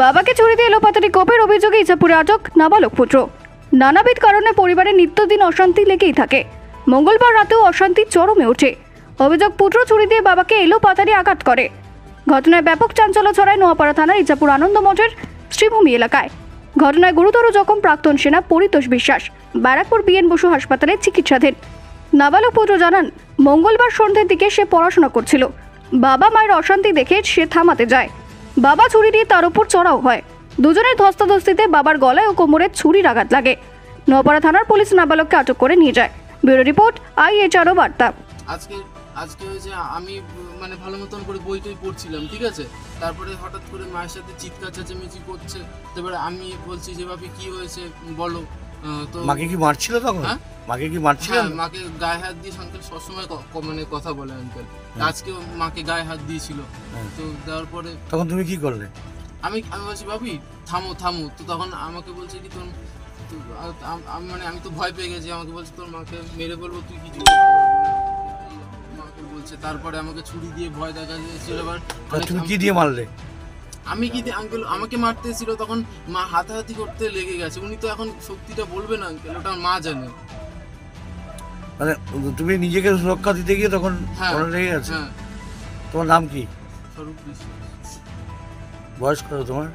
বাবাকে ছুরি দিয়ে এলোপাতাড়ি কোপের অভিযোগে ইছাপুরে আটক নাবালক পুত্র। নানাবিধ কারণে পরিবারে নিত্যদিন অশান্তি লেগেই থাকে। মঙ্গলবার রাতেও অশান্তি চরমে ওঠে। অভিযোগ, পুত্র ছুরি দিয়ে বাবাকে এলোপাতাড়ি আঘাত করে। ঘটনায় ব্যাপক চাঞ্চল্য ছড়ায় নোয়াপাড়া থানার ইছাপুর আনন্দ মঠের শ্রীভূমি এলাকায়। ঘটনায় গুরুতর জখম প্রাক্তন সেনা পরিতোষ বিশ্বাস, ব্যারাকপুর বিএন বসু হাসপাতালে চিকিৎসাধীন। নাবালক পুত্র জানান, মঙ্গলবার সন্ধ্যের দিকে সে পড়াশোনা করছিল। বাবা মায়ের অশান্তি দেখে সে থামাতে যায়। বাবা ছুরি দিয়ে তার উপর চড়াও হয়। দুজনের ধস্তাধস্তিতে বাবার গলায় ও কোমরে ছুরির আঘাত লাগে। নোয়াপাড়া থানার পুলিশ নাবালককে আটক করে নিয়ে যায়। ব্যুরো রিপোর্ট, IHRO বার্তা। আজকে হয়েছে, আমি মানে ভালো মতন করে বই টই পড়ছিলাম, ঠিক আছে। তারপরে হঠাৎ করে মায়ের সাথে চিৎকার চেঁচামেচি করছে। তারপরে আমি বলছি যে বাপি কি হয়েছে বলো। তো মাকে কি মারছিল তখন? হ্যাঁ, মাকে কি মারছিল? মাকে গায়ে হাত দিয়ে আঙ্কেল সবসময় মানে কথা বলে আঙ্কেল। আজকেও মাকে গায়ে হাত দিয়েছিল। তো দেওয়ার পরে তখন তুমি কি করলে? আমি বলছি বাপি থামো থামো। তো তখন আমাকে বলছে কি তোর মানে আমি তো ভয় পেয়ে গেছি। আমাকে বলছে তোর মাকে মেরে বলবো, তুই কিছু মাকে বলছে। তারপরে আমাকে ছুরি দিয়ে ভয় দেখা দিয়েছিল। এবার তুমি কি দিয়ে মারলে? আমি কি দিয়ে আঙ্কেল আমাকে মারতে ছিল, তখন মা হাতাহাতি করতে লেগে গেছে। উনি তো এখন সত্যিটা বলবে না আঙ্কেল, ওটা মা জানে। মানে তুমি নিজেকে সুরক্ষা দিতে গিয়ে তখন লেগে গেছে? তোমার নাম কি? স্বরূপ বিশ্বাস। বয়স কত তোমার?